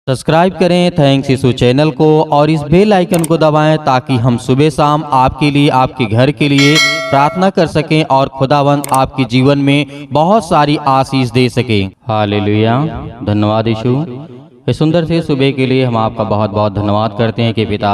Subscribe करें thanks यीशु channel को और इस बेल आइकन को दबाएं ताकि हम सुबह शाम आपके लिए आपके घर के लिए प्रार्थना कर सकें और खुदावंद आपके जीवन में बहुत सारी आशीष दे सके। हालेलुया। धन्यवाद यीशु। इस सुंदर से सुबह के लिए हम आपका बहुत बहुत धन्यवाद करते हैं कि पिता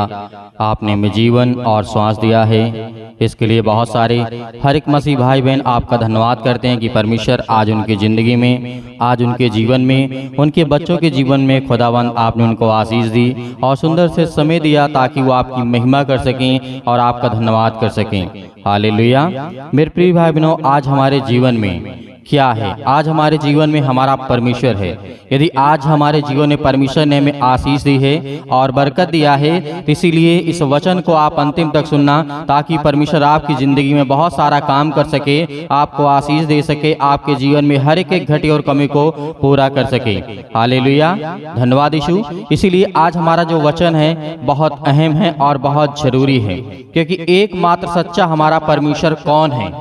आपने हमें जीवन और श्वास दिया है। इसके लिए बहुत सारे हर एक मसीह भाई बहन आपका धन्यवाद करते हैं कि परमेश्वर आज उनकी ज़िंदगी में, आज उनके जीवन में, उनके बच्चों के जीवन में खुदावंद आपने उनको आशीष दी और सुंदर से समय दिया ताकि वो आपकी महिमा कर सकें और आपका धन्यवाद कर सकें। हालेलुया। मेरे प्रिय भाई बहनों, आज हमारे जीवन में क्या है? आज हमारे जीवन में हमारा परमेश्वर है। यदि आज हमारे जीवन में परमेश्वर ने हमें आशीष दी है और बरकत दिया है, तो इसीलिए इस वचन को आप अंतिम तक सुनना ताकि परमेश्वर आपकी ज़िंदगी में बहुत सारा काम कर सके, आपको आशीष दे सके, आपके जीवन में हर एक घटी और कमी को पूरा कर सके। हालेलुया। धन्यवाद यीशु। इसीलिए आज हमारा जो वचन है बहुत अहम है और बहुत जरूरी है, क्योंकि एकमात्र सच्चा हमारा परमेश्वर कौन है।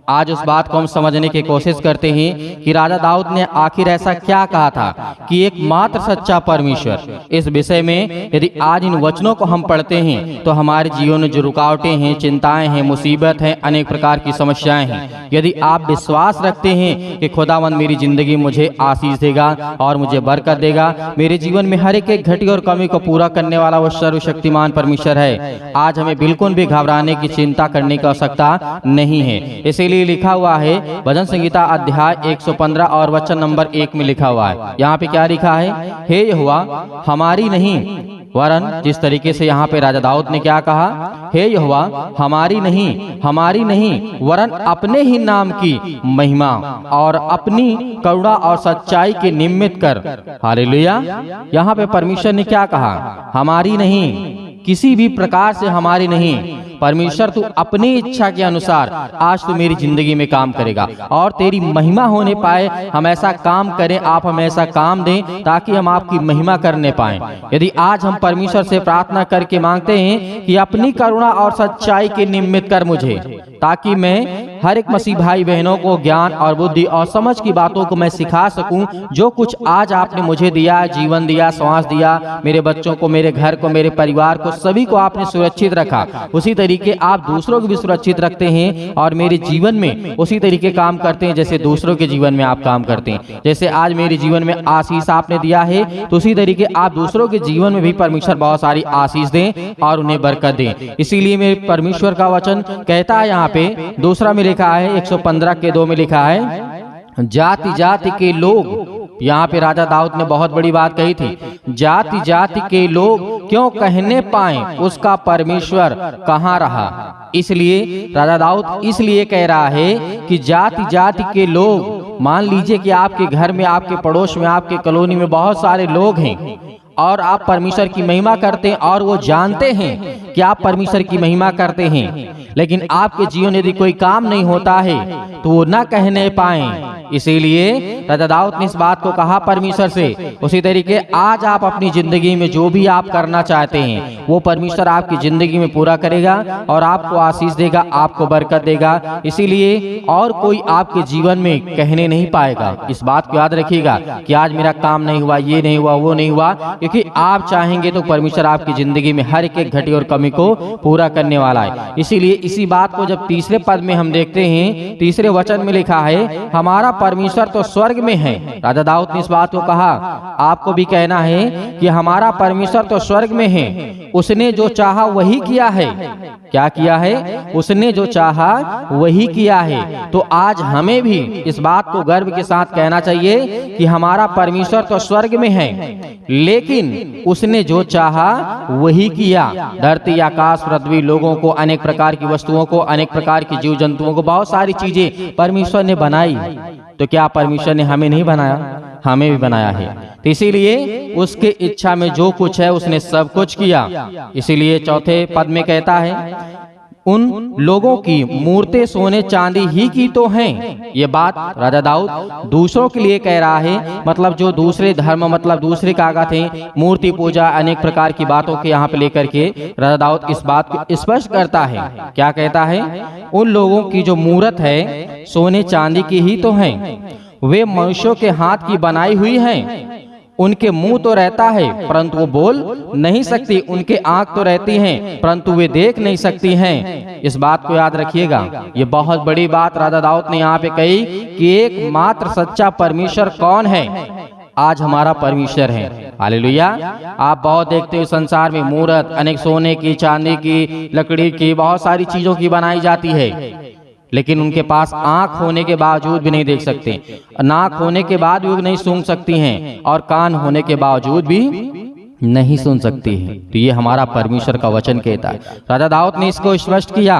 आज उस बात को हम समझने की कोशिश करते हैं कि राजा दाऊद ने आखिर ऐसा क्या कहा था कि एकमात्र सच्चा परमेश्वर। इस विषय में यदि आज इन वचनों को हम पढ़ते हैं तो हमारे जीवन में जो रुकावटें हैं, चिंताएं हैं, मुसीबत हैं, अनेक प्रकार की समस्याएं हैं, यदि आप विश्वास रखते हैं कि खुदावंद मेरी जिंदगी मुझे आशीष देगा और मुझे बरकत देगा, मेरे जीवन में हर एक घटी और कमी को पूरा करने वाला वो सर्वशक्तिमान परमेश्वर है, आज हमें बिल्कुल भी घबराने की, चिंता करने की आवश्यकता नहीं है। इसीलिए लिखा हुआ है भजन संहिता अध्याय 115 और वचन नंबर 1 में लिखा हुआ है। यहाँ पे क्या लिखा है? हे यहोवा हमारी नहीं वरन, जिस तरीके से यहाँ पे राजा दाऊद ने क्या कहा, हे यहोवा हमारी नहीं वरन अपने ही नाम की महिमा और अपनी करुणा और सच्चाई के निमित्त कर। हालेलुया। यहाँ पे परमेश्वर ने क्या कहा? हमारी नहीं, किसी भी प्रकार से हमारी नहीं। परमेश्वर तू अपनी इच्छा के अनुसार आज तू मेरी जिंदगी में काम करेगा और तेरी महिमा होने पाए, हम ऐसा काम करें, आप हमें ऐसा काम दें ताकि हम आपकी महिमा करने पाएं। यदि आज हम परमेश्वर से प्रार्थना करके मांगते हैं कि अपनी करुणा और सच्चाई के निमित्त कर मुझे, ताकि मैं हर एक मसीह भाई बहनों को ज्ञान और बुद्धि और समझ की बातों को मैं सिखा सकूं, जो कुछ आज आपने मुझे दिया, जीवन दिया, श्वास दिया, मेरे बच्चों को, मेरे घर को, मेरे परिवार को, सभी को आपने सुरक्षित रखा, उसी तरीके आप दूसरों को भी सुरक्षित रखते हैं और मेरे जीवन में उसी तरीके काम करते हैं जैसे दूसरों के जीवन में आप काम करते हैं। जैसे आज मेरे जीवन में आशीष आपने दिया है, तो उसी तरीके आप दूसरों के जीवन में भी परमेश्वर बहुत सारी आशीष दें और उन्हें बरकत दें। इसीलिए मेरे परमेश्वर का वचन कहता है, यहाँ पे दूसरा में लिखा है 115 के 2 में लिखा है, जाति जाति के लोग। यहाँ पे राजा दाऊद ने बहुत बड़ी बात कही थी, जाति जाति के लोग क्यों कहने पाए उसका परमेश्वर कहाँ रहा। इसलिए राजा दाऊद इसलिए कह रहा है कि जाति जाति के लोग, मान लीजिए कि आपके घर में, आपके पड़ोस में, आपके कॉलोनी में बहुत सारे लोग हैं और आप परमेश्वर की महिमा करते हैं और वो जानते हैं कि आप परमेश्वर की महिमा करते हैं, लेकिन आपके जीवन यदि कोई काम नहीं होता है तो वो ना कहने पाए। इसीलिए राजा दाऊद ने इस बात को कहा परमेश्वर से। उसी तरीके आज आप अपनी जिंदगी में जो भी आप करना चाहते हैं वो परमेश्वर आपकी जिंदगी में पूरा करेगा और आपको आशीष देगा, आपको बरकत देगा। इसीलिए और कोई आपके जीवन में कहने नहीं पाएगा। इस बात को याद रखिएगा कि आज मेरा काम नहीं हुआ, ये नहीं हुआ, वो नहीं हुआ, क्योंकि आप चाहेंगे तो परमेश्वर आपकी जिंदगी में हर एक घटी और कमी को पूरा करने वाला है। इसीलिए इसी बात को जब तीसरे पद में हम देखते हैं, तीसरे वचन में लिखा है, हमारा परमेश्वर तो स्वर्ग में है। राजा दाऊद ने इस बात को कहा, आपको भी कहना है कि हमारा परमेश्वर तो स्वर्ग में है, उसने जो चाहा वही किया है। क्या किया है? उसने जो चाहा वही किया है। तो आज हमें भी इस बात को गर्व के साथ कहना चाहिए कि हमारा परमेश्वर तो स्वर्ग में है, लेकिन उसने जो चाहा वही किया। धरती, आकाश, पृथ्वी, लोगों को, अनेक प्रकार की वस्तुओं को, अनेक प्रकार की जीव जंतुओं को, बहुत सारी चीजें परमेश्वर ने बनाई। तो क्या परमेश्वर ने हमें नहीं बनाया? हमें भी बनाया है। तो इसीलिए उसके इच्छा में जो कुछ है उसने सब कुछ किया। इसीलिए चौथे पद में कहता है, उन लोगों की मूर्तें सोने चांदी ही की तो हैं। ये बात राजा दाऊद दूसरों के लिए कह रहा है, मतलब जो दूसरे धर्म, मतलब दूसरे कागज थे, मूर्ति पूजा, अनेक प्रकार की बातों के यहाँ पे लेकर के राजा दाऊद इस बात को स्पष्ट करता है। क्या कहता है? उन लोगों की जो मूर्त है सोने चांदी की ही तो हैं, वे मनुष्यों के हाथ की बनाई हुई हैं, उनके मुंह तो रहता है परंतु वो बोल नहीं सकती, उनके आंख तो रहती हैं परंतु वे देख नहीं सकती हैं। इस बात को याद रखिएगा। ये बहुत बड़ी बात राजा दाऊद ने यहाँ पे कही कि एकमात्र सच्चा परमेश्वर कौन है? आज हमारा परमेश्वर है। हालेलुया। आप बहुत देखते हो संसार में मूर्त अनेक सोने की, चांदी की, लकड़ी की, बहुत सारी चीजों की बनाई जाती है, लेकिन उनके पास आंख होने के बावजूद भी नहीं देख सकते, नाक होने के बाद भी नहीं सूंघ सकती हैं और कान होने के बावजूद भी नहीं सुन सकती है। तो ये हमारा परमेश्वर का वचन कहता है। राजा दाऊद ने इसको स्पष्ट किया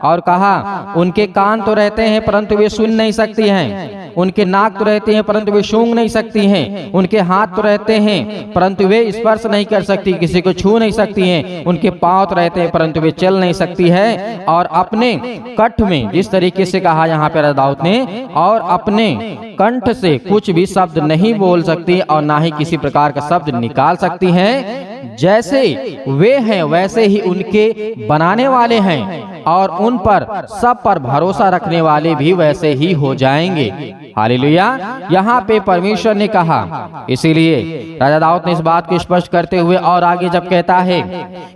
और कहा उनके कान तो रहते हैं परंतु वे सुन नहीं सकती हैं, उनके नाक तो रहते हैं परंतु वे सूंघ नहीं सकती हैं, उनके हाथ तो रहते हैं परंतु वे स्पर्श नहीं कर सकती, किसी को छू नहीं सकती हैं, उनके पांव तो रहते हैं परंतु वे चल नहीं सकती है, और अपने कंठ में, जिस तरीके से कहा यहाँ पे राजा दाऊद ने, और अपने कंठ से कुछ भी शब्द नहीं बोल सकती और ना ही किसी प्रकार का शब्द निकाल सकती हैं। जैसे वे हैं वैसे ही उनके बनाने वाले हैं और उन पर सब पर भरोसा रखने वाले भी वैसे ही हो जाएंगे। हालेलुया। यहाँ पे परमेश्वर ने कहा, इसीलिए राजा दाऊद ने इस बात को स्पष्ट करते हुए और आगे जब कहता है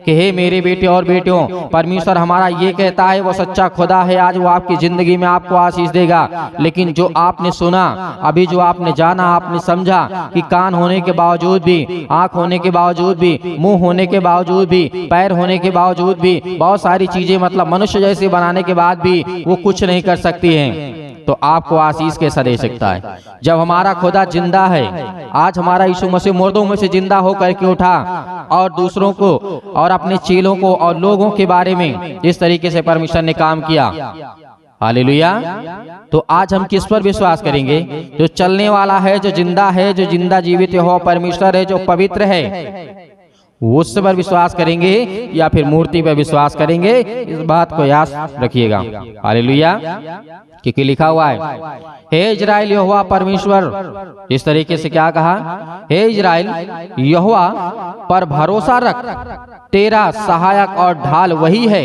कि हे मेरे बेटे और बेटियों, परमेश्वर हमारा ये कहता है वो सच्चा खुदा है। आज वो आपकी जिंदगी में आपको आशीष देगा। लेकिन जो आपने सुना अभी, जो आपने जाना, आपने समझा कि कान होने के बावजूद भी, आंख होने के बावजूद भी, मुंह होने के बावजूद भी, पैर होने के बावजूद भी, बहुत सारी चीजें मतलब मनुष्य जैसे बनाने के बाद भी वो कुछ नहीं कर सकती हैं, तो आपको आशीष कैसा दे सकता है? जब हमारा खुदा जिंदा है। आज हमारा यीशु मसीह मुर्दों में से जिंदा होकर के उठा और दूसरों को और अपने चेलों को और लोगों के बारे में इस तरीके से परमेश्वर ने काम किया। हालेलुया। तो आज हम किस पर विश्वास करेंगे? जो चलने वाला है, जो जिंदा है, जो जिंदा जीवित हो परमेश्वर है, जो पवित्र है, उस पर विश्वास करेंगे या फिर मूर्ति पर विश्वास करेंगे? इस बात को याद रखिएगा। हालेलुया। क्योंकि लिखा हुआ है, हे इजराइल यहोवा परमेश्वर, इस तरीके से क्या कहा? हे इजराइल यहोवा पर भरोसा रख, तेरा सहायक और ढाल वही है।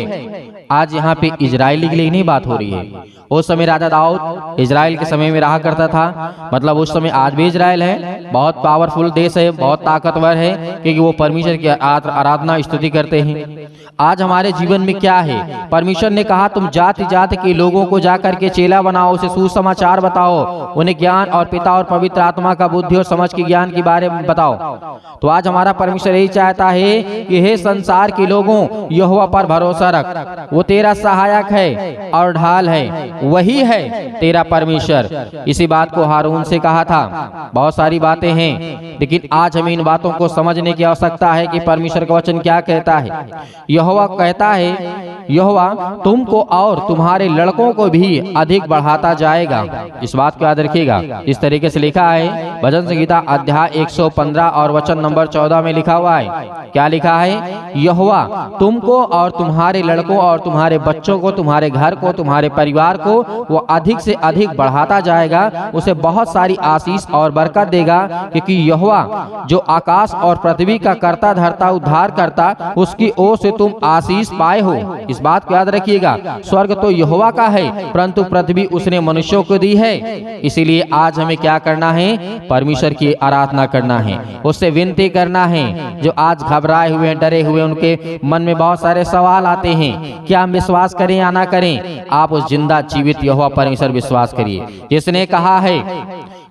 आज यहाँ पे इजराइल के लिए नहीं बात हो रही है। उस समय राजा दाऊद इजराइल के समय में रहा करता था, मतलब उस समय आज भी इजराइल है, बहुत पावरफुल देश है, बहुत ताकतवर है, क्योंकि वो परमेश्वर की आराधना स्तुति करते हैं। आज हमारे जीवन में क्या है? परमेश्वर ने कहा तुम जाति जाति के लोगों को जाकर के चेला बनाओ, उसे सुसमाचार बताओ, उन्हें ज्ञान और पिता और पवित्र आत्मा का बुद्धि और समझ के ज्ञान के बारे में बताओ। तो आज हमारा परमेश्वर यही चाहता है कि हे संसार के लोगों, यहोवा पर भरोसा रख, वो तेरा सहायक है और ढाल है, वही है तेरा परमेश्वर। इसी बात को हारून से कहा था। बहुत सारी बातें हैं, लेकिन आज हमें इन बातों को समझने की आवश्यकता है कि परमेश्वर का वचन क्या कहता है। यहोवा कहता है, यहोवा तुमको और तुम्हारे लड़कों को भी अधिक बढ़ाता जाएगा। इस बात को याद रखिएगा। इस तरीके से लिखा है भजन संहिता अध्याय 115 और वचन नंबर 14 में लिखा हुआ है। क्या लिखा है? यहोवा तुमको और तुम्हारे लड़कों और तुम्हारे बच्चों को, तुम्हारे घर को, तुम्हारे परिवार को वो अधिक से अधिक बढ़ाता जाएगा, उसे बहुत सारी आशीष और बरकत देगा, क्योंकि यहोवा जो आकाश और पृथ्वी का कर्ता धर्ता उद्धार करता, उसकी ओर से तुम आशीष पाए हो। इस बात को याद रखिएगा। स्वर्ग तो यहोवा का है परंतु पृथ्वी उसने मनुष्यों को दी है। इसीलिए आज हमें क्या करना है? परमेश्वर की आराधना करना है, उससे विनती करना है। जो आज घबराए हुए, डरे हुए, उनके मन में बहुत सारे सवाल आते हैं, क्या हम विश्वास करें या ना करें? आप उस जिंदा जीवित यहोवा परमेश्वर विश्वास करिए, जिसने कहा है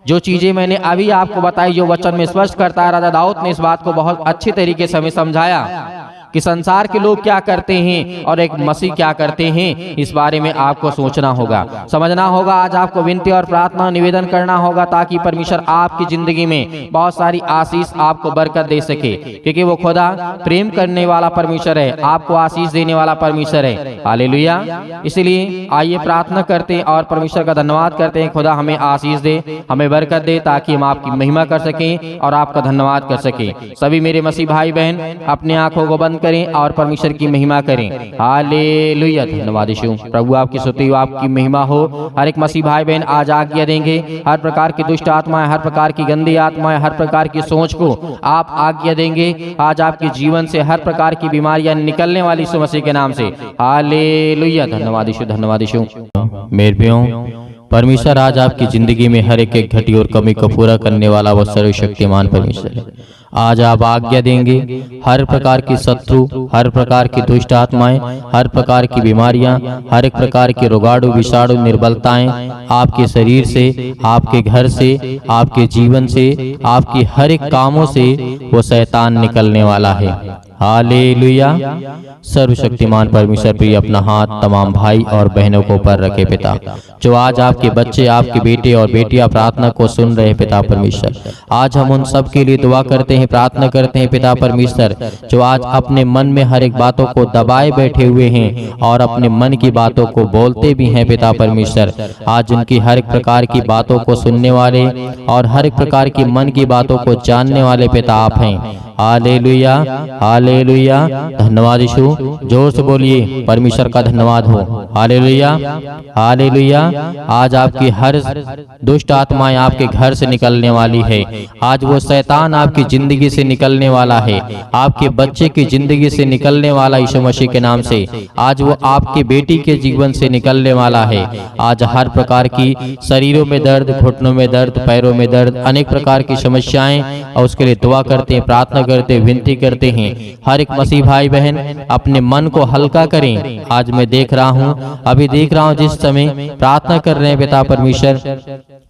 जो चीजें मैंने अभी आपको बताई, जो वचन में स्पष्ट करता है। राजा दाऊद ने इस बात को बहुत अच्छी तरीके से हमें समझाया कि संसार के लोग क्या करते हैं और एक मसीह क्या करते हैं। इस बारे में आपको सोचना होगा, समझना होगा। आज आपको विनती और प्रार्थना निवेदन करना होगा ताकि परमेश्वर आपकी जिंदगी में बहुत सारी आशीष आपको बरकत दे सके, क्योंकि वो खुदा प्रेम करने वाला परमेश्वर है, आपको आशीष देने वाला परमेश्वर है। हालेलुया। इसलिए आइए प्रार्थना करते हैं और परमेश्वर का धन्यवाद करते हैं। खुदा हमें आशीष दे, हमें बरकत दे, ताकि हम आपकी महिमा कर सकें और आपका धन्यवाद कर सकें। सभी मेरे मसीह भाई बहन अपने आंखों को बंद करें और परमेश्वर की महिमा करें। हालेलुया। धन्यवाद यीशु। प्रभु आपकी स्तुति हो, आपकी महिमा हो। हर एक मसीह भाई बहन आज आज्ञा देंगे, हर प्रकार की दुष्ट आत्माएं, हर प्रकार की गंदी आत्माएं, हर प्रकार की सोच को आप आज्ञा देंगे। आज आपके जीवन से हर प्रकार की बीमारियां निकलने वाली यीशु मसीह के नाम से। हालेलुया। धन्यवाद यीशु, धन्यवाद यीशु। मेरे प्रियो, परमेश्वर आज आपकी जिंदगी में हर एक घटी और कमी को पूरा करने वाला वह सर्वशक्तिमान परमेश्वर है। आज आप आज्ञा देंगे, हर प्रकार की शत्रु, हर प्रकार की दुष्ट आत्माएं, हर प्रकार की बीमारियां, हर एक प्रकार के रोगाणु विषाणु निर्बलताएं आपके शरीर से, आपके घर से, आपके जीवन से, आपकी हर एक कामों से वो शैतान निकलने वाला है। हालेलुया। सर्वशक्तिमान परमेश्वर प्रिय अपना हाथ तमाम भाई और बहनों को ऊपर रखे पिता, जो आज आपके बच्चे, आपके बेटे और बेटियां प्रार्थना को सुन रहे पिता परमेश्वर, आज हम उन सब के लिए दुआ करते हैं, प्रार्थना करते हैं पिता परमेश्वर, जो आज अपने मन में हर एक बातों को दबाए बैठे हुए हैं और अपने मन की बातों को बोलते भी हैं पिता परमेश्वर। आज उनकी हर एक प्रकार की बातों को सुनने वाले और हर एक प्रकार की मन की बातों को जानने वाले पिता आप हैं। Hallelujah, hallelujah. धन्यवाद यीशु। जोर से बोलिए, परमेश्वर का धन्यवाद हो। Hallelujah, hallelujah. आज आपकी हर दुष्ट आत्माएं आपके घर से निकलने वाली है। आज वो शैतान आपकी जिंदगी से निकलने वाला है, आपके बच्चे की जिंदगी से निकलने वाला यीशु मसीह के नाम से। आज वो आपकी बेटी के जीवन से निकलने वाला है। आज हर प्रकार की शरीरों में दर्द, घुटनों में दर्द, पैरों में दर्द, अनेक प्रकार की समस्याएं, और उसके लिए दुआ करते हैं, प्रार्थना करते, विनती करते हैं। हर एक मसीह भाई बहन अपने मन को हल्का करें। आज मैं देख रहा हूँ, अभी देख रहा हूँ, जिस समय प्रार्थना कर रहे हैं पिता परमेश्वर,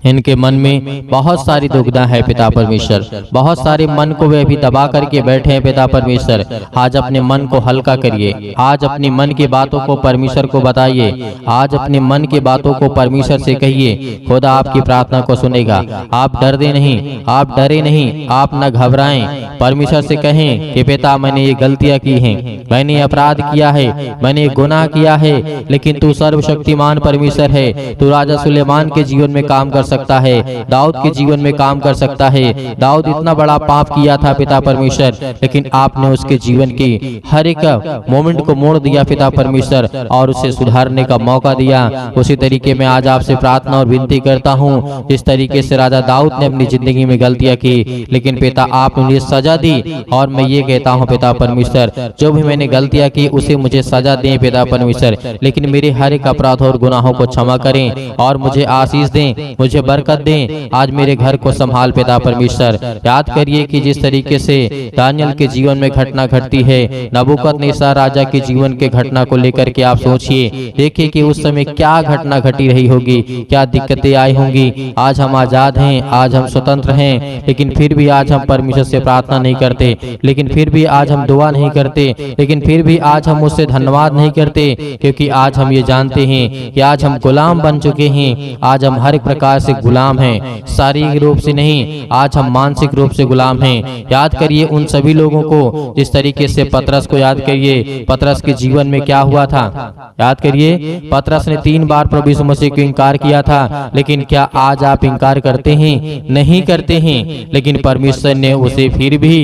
इनके मन में बहुत सारी दुविधा है पिता परमेश्वर, बहुत सारे मन को वे अभी दबा करके बैठे हैं पिता परमेश्वर। आज अपने मन को हल्का करिए, आज अपनी मन की बातों को परमेश्वर को बताइए, आज अपने मन की बातों को परमेश्वर से कहिए, खुदा आपकी प्रार्थना को सुनेगा। आप डरते नहीं, आप डरे नहीं, आप न घबराएं। परमेश्वर से कहें कि पिता मैंने ये गलतियां की हैं, मैंने अपराध किया है, मैंने गुनाह किया है, लेकिन तू सर्वशक्तिमान परमेश्वर है। तू राजा सुलेमान के जीवन में काम कर सकता है, दाऊद के जीवन में काम कर सकता है। दाऊद इतना बड़ा पाप किया था पिता परमेश्वर, लेकिन आपने उसके जीवन की हर एक मोमेंट को मोड़ दिया पिता परमेश्वर, और उसे सुधारने का मौका दिया। उसी तरीके में आज आपसे प्रार्थना और विनती करता हूँ, जिस तरीके से राजा दाऊद ने अपनी जिंदगी में गलतियां की, लेकिन पिता आपने उन्हें सजा दी। और मैं ये कहता हूँ पिता परमेश्वर, जो भी मैंने गलतियां की उसे मुझे सजा दें पिता परमेश्वर, लेकिन मेरे हर एक अपराध और गुनाहों को क्षमा करें और मुझे आशीष दें, मुझे बरकत दें। आज मेरे घर को संभाल पिता परमेश्वर। याद करिए कि जिस तरीके से दानियल के जीवन में घटना घटती है, नबूकदनेस्सर राजा के जीवन के घटना को लेकर के आप सोचिए, देखिए कि उस समय क्या घटना घटी रही होगी, क्या दिक्कतें आई होंगी। आज हम आजाद हैं, आज हम स्वतंत्र हैं, लेकिन फिर भी आज हम परमेश्वर से प्रार्थना नहीं करते, लेकिन फिर भी आज हम दुआ नहीं करते, लेकिन फिर भी आज हम उससे धन्यवाद नहीं करते, क्योंकि आज हम ये जानते हैं कि आज हम गुलाम बन चुके हैं। आज हम हर एक प्रकार से गुलाम हैं, शारीरिक रूप से नहीं, आज हम मानसिक रूप से गुलाम हैं। याद करिए उन सभी लोगों को, जिस तरीके से पतरस को याद करिए, पतरस के जीवन में क्या हुआ था। याद करिए, पतरस ने 3 बार प्रभु यीशु मसीह को इनकार किया था, लेकिन क्या आज आप इनकार करते हैं? नहीं करते हैं। लेकिन परमेश्वर ने उसे फिर भी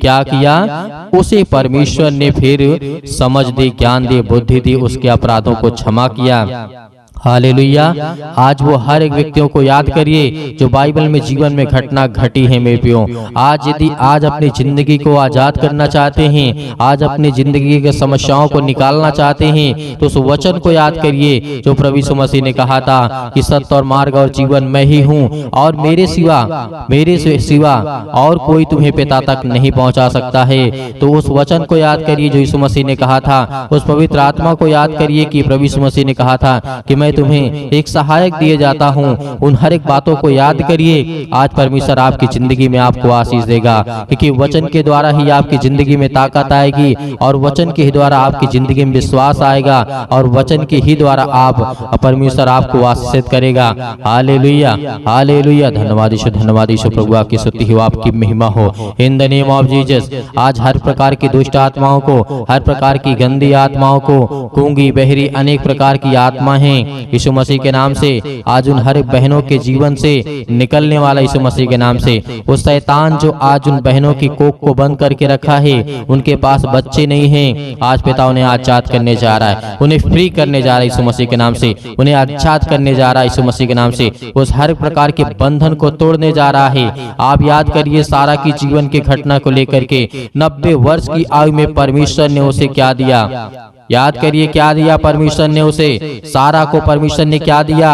क्या किया? उसे परमेश्वर ने फिर समझ दी, ज्ञान दी, बुद्धि दी, उसके अपराधों को क्षमा किया। हालेलुया। आज वो हर एक व्यक्तियों को याद करिए जो बाइबल में जीवन में घटना घटी है मेरे प्रियो। आज यदि आज अपनी जिंदगी को आजाद करना चाहते हैं, आज अपनी जिंदगी के समस्याओं को निकालना चाहते हैं, तो उस वचन को याद करिए जो प्रभु यीशु मसीह ने कहा था कि सत्य और मार्ग और जीवन मैं ही हूँ, और मेरे सिवा और कोई तुम्हें पिता तक नहीं पहुँचा सकता है। तो उस वचन को याद करिए जो यीशु मसीह ने कहा था, उस पवित्र आत्मा को याद करिए कि प्रभु यीशु मसीह ने कहा था कि मैं तुम्हें एक सहायक दिए जाता हूं। उन हर एक बातों को याद करिए। आज परमेश्वर आपकी जिंदगी में आपको आशीष देगा, क्योंकि वचन के द्वारा ही आपकी जिंदगी में ताकत आएगी, और वचन के ही द्वारा आपकी जिंदगी में विश्वास आएगा, और वचन के ही द्वारा आप परमेश्वर आपको आशीषित करेगा। Hallelujah, hallelujah. धन्यवाद यीशु, धन्यवाद यीशु। प्रभु आपकी स्तुति हो, आपकी महिमा हो, in the name of Jesus. आज हर प्रकार की दुष्ट आत्माओं को, हर प्रकार की गंदी आत्माओं को, गूंगी बहरी अनेक प्रकार की आत्मा हैं, यीशु मसीह के नाम से आज उन हर बहनों के जीवन से निकलने वाला यीशु मसीह के नाम से। वो शैतान जो आज उन बहनों की कोख को बंद करके रखा है, उनके पास बच्चे नहीं हैं, आज पिता उन्हें आजाद करने जा रहा है, उन्हें फ्री करने जा रहा है यीशु मसीह के नाम से, उन्हें आजाद करने जा रहा है यीशु मसीह के नाम से। उस हर प्रकार के बंधन को तोड़ने जा रहा है। आप याद करिए सारा की जीवन की घटना को लेकर के 90 वर्ष की आयु में परमेश्वर ने उसे क्या दिया? याद करिए क्या दिया परमेश्वर ने उसे? सारा को परमेश्वर ने क्या दिया?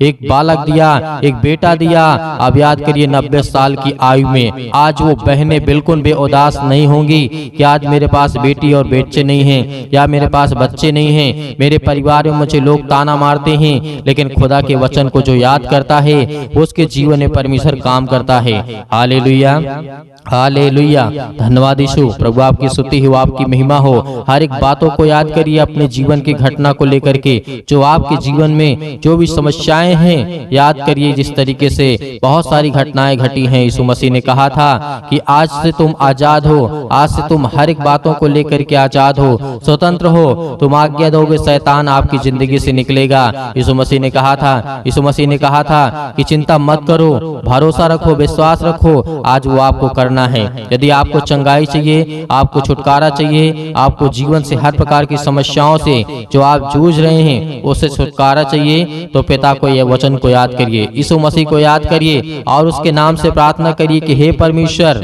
एक बालक दिया, एक बेटा दिया। अब याद करिए 90 साल की आयु में आज वो बहनें बिल्कुल भी उदास नहीं होंगी कि आज मेरे पास बेटी और बच्चे नहीं हैं, या मेरे पास बच्चे नहीं हैं, मेरे परिवार में मुझे लोग ताना मारते हैं। लेकिन खुदा के वचन को जो याद करता है उसके जीवन में परमेश्वर काम करता है। Hallelujah, hallelujah. धन्यवाद यीशु। प्रभु आपकी स्तुति हो, आपकी महिमा हो। हर एक बातों को याद करिए अपने जीवन की घटना को लेकर के, जो आपके जीवन में जो भी समस्याएं हैं याद करिए। जिस तरीके से बहुत सारी घटनाएं घटी हैं, यीशु मसीह ने कहा था कि आज से तुम आजाद हो, आज से तुम हर एक बातों को लेकर के आजाद हो, स्वतंत्र हो। तुम आज्ञा दोगे, शैतान आपकी जिंदगी से निकलेगा। यीशु मसीह ने कहा था, यीशु मसीह ने कहा था कि चिंता मत करो, भरोसा रखो, विश्वास रखो। आज वो आपको करना है। यदि आपको चंगाई चाहिए, आपको छुटकारा चाहिए, आपको जीवन से हर प्रकार की समस्याओं से जो आप जूझ रहे हैं उससे छुटकारा चाहिए, तो पिता को यह वचन को याद करिए, यीशु मसीह को याद करिए और उसके नाम से प्रार्थना करिए कि हे परमेश्वर,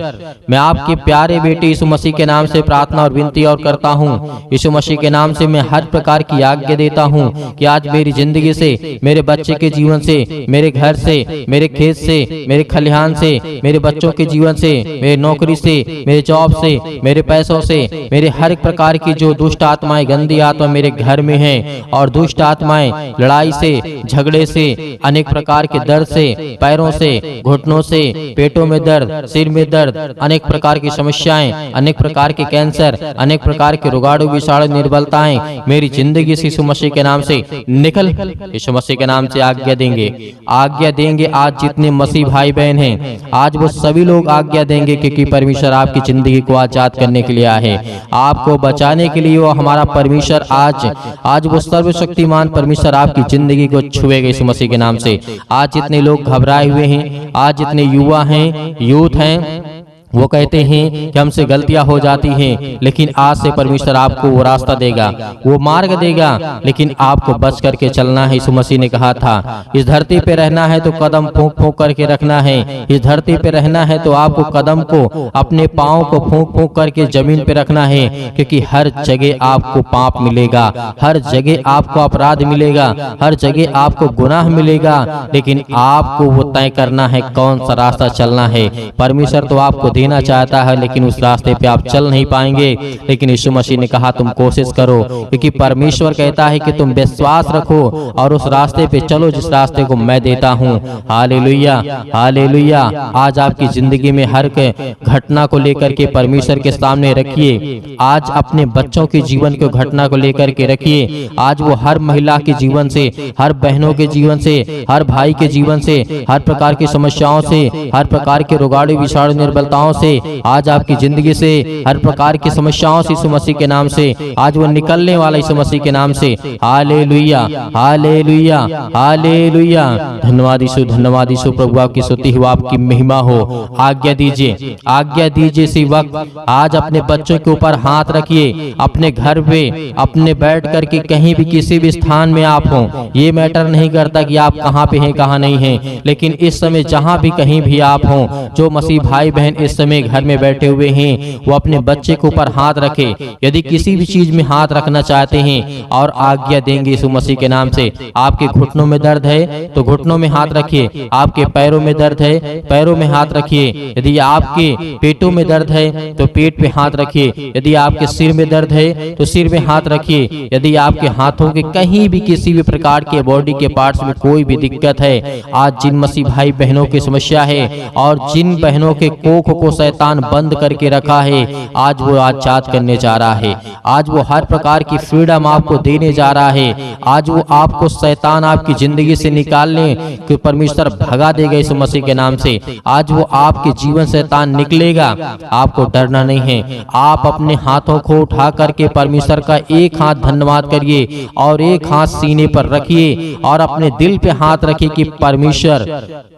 मैं आपके प्यारे बेटे यीशु मसीह के नाम से प्रार्थना और विनती और करता हूँ। यीशु मसीह के नाम से मैं हर प्रकार की आज्ञा देता हूँ कि आज मेरी जिंदगी से, मेरे बच्चे के जीवन से, मेरे घर से, मेरे खेत से, मेरे खलिहान से, मेरे बच्चों के जीवन से, मेरे नौकरी से, मेरे जॉब से, मेरे पैसों से, मेरे हर एक प्रकार की जो दुष्ट आत्माएं, गंदी आत्मा मेरे घर में है, और दुष्ट आत्माएं लड़ाई से, झगड़े से, अनेक प्रकार के दर्द से, पैरों से, घुटनों से, पेटों में दर्द, सिर में दर्द, अनेक प्रकार की समस्याएं, अनेक प्रकार के कैंसर, अनेक प्रकार के रोगाणु विषाणु निर्बलताएं मेरी जिंदगी से यीशु मसीह के नाम से निकल। यीशु मसीह के नाम से आज्ञा देंगे, आज्ञा देंगे। आज जितने मसीह भाई बहन हैं आज वो सभी लोग आज्ञा देंगे, क्योंकि परमेश्वर आपकी जिंदगी को आजाद करने के लिए आया है, आपको बचाने के लिए। वो हमारा परमेश्वर आज वो सर्वशक्तिमान परमेश्वर आपकी जिंदगी को छुएगा यीशु मसीह के नाम से। आज जितने लोग घबराए हुए हैं, आज जितने युवा हैं, यूथ हैं, वो कहते हैं कि हमसे गलतियां हो जाती हैं, लेकिन आज से परमेश्वर आपको वो रास्ता देगा, वो मार्ग देगा, लेकिन आपको बच करके चलना है। यीशु मसीह ने कहा था इस धरती पे रहना है तो कदम फूंक फूंक करके रखना है। इस धरती पे रहना है तो आपको कदम को, अपने पाँव को फूंक फूंक करके जमीन पे रखना है, क्योंकि हर जगह आपको पाप मिलेगा, हर जगह आपको अपराध मिलेगा, हर जगह आपको गुनाह मिलेगा, लेकिन आपको वो तय करना है कौन सा रास्ता चलना है। परमेश्वर तो आपको देना चाहता है, लेकिन उस रास्ते पे आप चल नहीं पाएंगे। लेकिन यीशु मसीह ने कहा तुम कोशिश करो, क्योंकि परमेश्वर कहता है कि तुम विश्वास रखो और उस रास्ते पे चलो जिस रास्ते को मैं देता हूँ। Hallelujah, hallelujah. आज आपकी जिंदगी में हर घटना को लेकर के परमेश्वर के सामने रखिए। आज अपने बच्चों के जीवन को घटना को लेकर के रखिए। आज वो हर महिला के जीवन से, हर बहनों के जीवन से, हर भाई के जीवन से, हर प्रकार की समस्याओं से, हर प्रकार के रोगाणु विषाणु निर्बलताओं से, आज आपकी जिंदगी से हर प्रकार की समस्याओं से यीशु मसीह के नाम से आज वो निकलने वाला यीशु मसीह के नाम से। Hallelujah, hallelujah, hallelujah. धन्यवाद यीशु, धन्यवाद यीशु। प्रभु आपकी स्तुति हो, आपकी महिमा हो। आज्ञा दीजिए, आज्ञा दीजिए। इसी वक्त आज अपने बच्चों के ऊपर हाथ रखिए, अपने घर पे, अपने बैठ करके कहीं भी किसी भी स्थान में आप हो, ये मैटर नहीं करता कि आप कहाँ पे हैं कहाँ नहीं हैं, लेकिन इस समय जहाँ भी कहीं भी आप हो, जो मसीह भाई बहन इस समय घर में बैठे हुए हैं, वो अपने बच्चे के ऊपर हाथ रखे। यदि किसी भी चीज में हाथ रखना चाहते हैं और आज्ञा देंगे यीशु मसीह के नाम से। आपके घुटनों में दर्द है तो घुटनों में हाथ रखिए, आपके पैरों में दर्द है पैरों में हाथ रखिए, यदि आपके पेटों में दर्द है तो पेट पे हाथ रखिए, यदि आपके सिर में दर्द है तो सिर में हाथ रखिए, यदि आपके हाथों के कहीं भी किसी भी प्रकार के बॉडी के पार्ट्स में कोई भी दिक्कत है, आज जिन मसीह भाई बहनों की समस्या है और जिन बहनों के कोख को शैतान बंद करके रखा है, आज वो आजाद करने जा रहा है। आज वो हर प्रकार की फ्रीडम आपको देने जा रहा है। आज वो आपको शैतान आपकी जिंदगी से निकालने के परमेश्वर भगा देगा यीशु मसीह के नाम से। आज वो आपके जीवन शैतान निकलेगा, आपको डरना नहीं है। आप अपने हाथों को उठा करके परमेश्वर का एक हाथ धन्यवाद करिए और एक हाथ सीने पर रखिए और अपने दिल पे हाथ रखिए कि परमेश्वर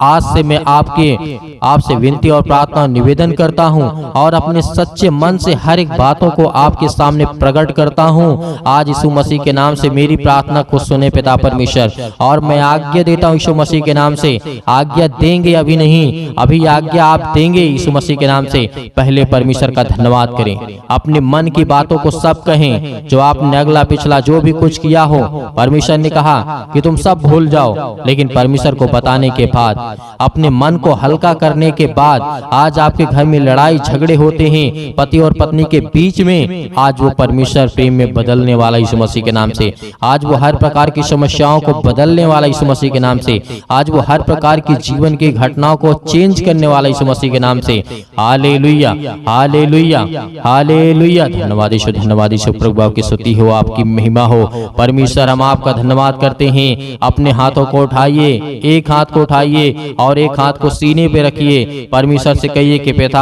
आज से मैं आपसे विनती और प्रार्थना निवेदन निवेदन करता हूँ और अपने सच्चे मन से हर एक बातों को आपके सामने प्रकट करता हूँ। आज यीशु मसीह के नाम से मेरी प्रार्थना को सुने पिता परमेश्वर, और मैं आज्ञा देता हूँ यीशु मसीह के नाम से, आज्ञा देंगे अभी नहीं, अभी आज्ञा आप देंगे यीशु मसीह के नाम से। पहले परमेश्वर का धन्यवाद करें, अपने मन की बातों को सब कहें, जो आपने अगला पिछला जो भी कुछ किया हो। परमेश्वर ने कहा कि तुम सब भूल जाओ, लेकिन परमेश्वर को बताने के बाद, अपने मन को हल्का करने के बाद, आज आपके घर में लड़ाई झगड़े होते हैं पति और पत्नी के बीच में, आज वो परमेश्वर प्रेम में बदलने वाला यीशु मसीह के नाम से। आज वो हर प्रकार की समस्याओं को बदलने वाला यीशु मसीह के नाम से। आज वो हर प्रकार की जीवन की घटनाओं को चेंज करने वाला यीशु मसीह के नाम से। Hallelujah, hallelujah, hallelujah. धन्यवाद यीशु, धन्यवाद यीशु। प्रभु आपकी स्तुति हो, आपकी महिमा हो। परमेश्वर हम आपका धन्यवाद करते हैं। अपने हाथों को उठाइए, एक हाथ को उठाइए और एक हाथ को सीने पे रखिए। परमेश्वर से कहिए कि पिता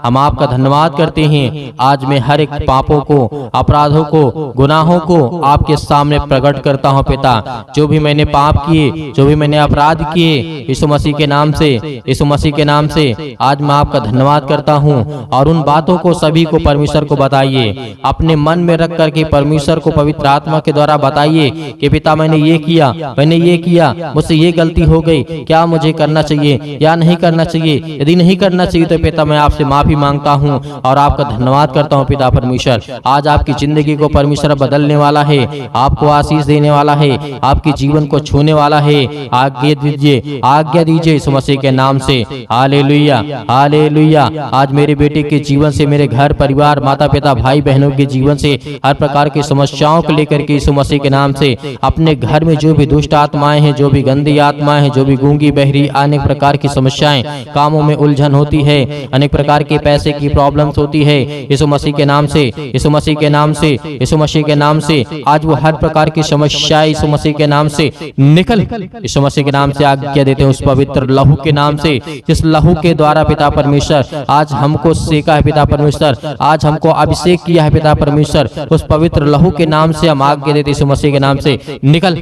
हम आपका धन्यवाद करते हैं। आज मैं हर एक पापों को, अपराधों को, गुनाहों को आपके सामने प्रकट करता हूँ पिता। जो भी मैंने पाप किए, जो भी मैंने अपराध किए, यीशु मसीह के नाम से, यीशु मसीह के नाम से आज मैं आपका धन्यवाद करता हूँ। और उन बातों को सभी को परमेश्वर को बताइए, अपने मन में रख करके परमेश्वर को पवित्र आत्मा के द्वारा बताइए कि पिता मैंने ये किया, मैंने ये किया, मुझसे ये गलती हो गई, क्या मुझे करना चाहिए या नहीं करना चाहिए। यदि नहीं करना चाहिए तो पिता मैं आपसे माफी मांगता हूँ और आपका धन्यवाद करता हूँ पिता परमेश्वर। आज आपकी जिंदगी को परमेश्वर बदलने वाला है, आपको आशीष देने वाला है, आपके जीवन को छूने वाला है। आज्ञा दीजिए, आज्ञा दीजिए यीशु मसीह के नाम से। Hallelujah, hallelujah. आज मेरे बेटे के जीवन से, मेरे घर परिवार, माता पिता, भाई बहनों के जीवन से, हर प्रकार की समस्याओं को लेकर के यीशु मसीह के नाम से, अपने घर में जो भी दुष्ट आत्माएं हैं, जो भी गंदी आत्माएं हैं, जो भी गूंगी बहरी, अनेक प्रकार की समस्याएं, कामों में उलझन होती है, अनेक प्रकार के पैसे की प्रॉब्लम्स होती है, यीशु मसीह के नाम से, यीशु मसीह के नाम से, यीशु मसीह के नाम से आज वो हर प्रकार की समस्याएं यीशु मसीह के नाम से निकल, यीशु मसीह के नाम से आज्ञा देते हैं उस पवित्र लहू के नाम से, जिस लहू के द्वारा पिता परमेश्वर आज हमको सेका है पिता परमेश्वर, आज हमको अभिषेक किया है पिता परमेश्वर। उस पवित्र लहू के नाम से हम आज्ञा देते यीशु मसीह के नाम से, निकल,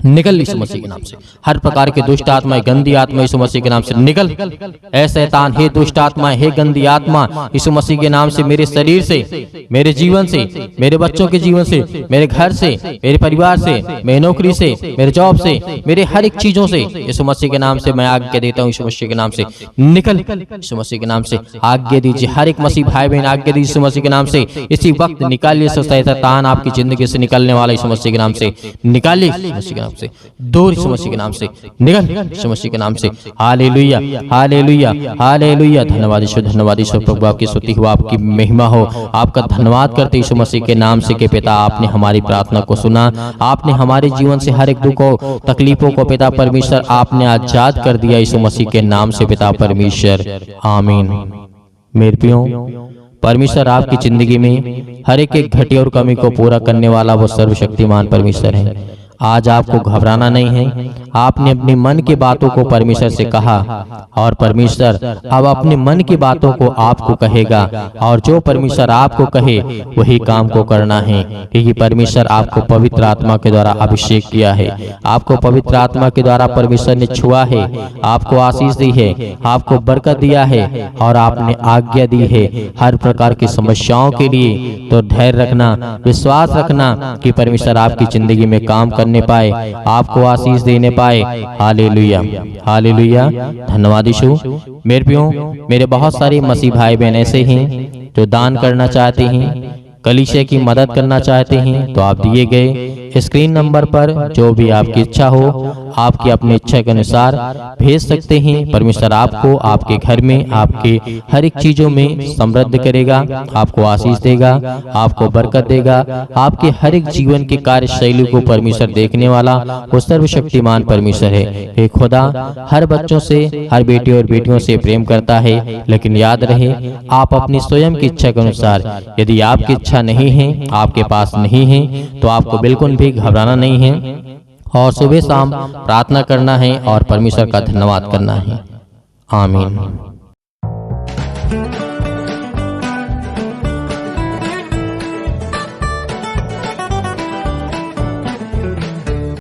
निकल यीशु मसीह के नाम से। हर प्रकार के दुष्ट आत्माएं, गंदी आत्मा यीशु मसीह के नाम से निकल। ऐ शैतान, हे दुष्ट आत्मा, हे गंदी आत्मा, यीशु मसीह के नाम से मेरे शरीर से, मेरे जीवन से, मेरे बच्चों के जीवन से, मेरे घर से, मेरे परिवार से, मेरी नौकरी से, मेरे जॉब से, मेरे हर एक चीजों से यीशु मसीह के नाम से मैं आज्ञा देता हूँ यीशु मसीह के नाम से निकल। यीशु मसीह के नाम से आज्ञा दीजिए, हर एक मसीह भाई बहन आज्ञा दीजिए यीशु मसीह के नाम से। इसी वक्त निकालिए शैतान आपकी जिंदगी से निकलने वाला यीशु मसीह के नाम से निकालिए, यीशु मसीह के नाम से दूर, यीशु मसीह के नाम से निकल, यीशु मसीह के नाम से। Hallelujah, hallelujah, hallelujah. धन्यवाद यीशु, धन्यवाद यीशु। प्रभु आपकी स्तुति हो, आपकी महिमा हो। आपका धन्यवाद करते यीशु मसीह के नाम से कि पिता आपने हमारी प्रार्थना को सुना, आपने हमारे जीवन से हर एक दुखों तकलीफों को पिता परमेश्वर आपने आजाद कर दिया यीशु मसीह के नाम से पिता परमेश्वर। आमीन। मेरे प्रियो, परमेश्वर आपकी जिंदगी में हर एक घटी और कमी को पूरा करने वाला वो सर्वशक्तिमान परमेश्वर है। आज आपको घबराना नहीं है। आपने अपने मन की बातों को परमेश्वर से कहा और परमेश्वर अब अपने मन की बातों को आपको कहेगा, और जो परमेश्वर आपको कहे वही काम को करना है, क्योंकि परमेश्वर आपको पवित्र आत्मा के द्वारा अभिषेक किया है, आपको पवित्र आत्मा के द्वारा परमेश्वर ने छुआ है, आपको आशीष दी है, आपको बरकत दिया है और आपने आज्ञा दी है हर प्रकार की समस्याओं के लिए। तो धैर्य रखना, विश्वास रखना कि परमेश्वर आपकी जिंदगी में काम करने पाए, आपको आशीष देने पाए। Hallelujah, hallelujah. धन्यवाद यीशु। मेरे प्रियो, मेरे बहुत सारे मसीह भाई बहन ऐसे हैं जो दान करना चाहते हैं, कलीसिया की मदद करना चाहते हैं, तो आप दिए गए स्क्रीन नंबर पर जो भी आपकी इच्छा हो, आपकी अपनी इच्छा के अनुसार भेज सकते हैं। परमेश्वर आपको, आपके घर में, आपके हर एक चीजों में समृद्ध करेगा, आपको आशीष देगा, आपको बरकत देगा। आपके हर एक जीवन की कार्यशैली को परमेश्वर देखने वाला वो सर्वशक्तिमान परमेश्वर है। हे खुदा हर बच्चों से, हर बेटे और बेटियों से प्रेम करता है, लेकिन याद रहे आप अपनी स्वयं की इच्छा के अनुसार, यदि आपकी इच्छा नहीं है, आपके पास नहीं है, तो आपको बिल्कुल भी घबराना नहीं है और सुबह शाम प्रार्थना करना है और परमेश्वर का धन्यवाद करना है। आमीन।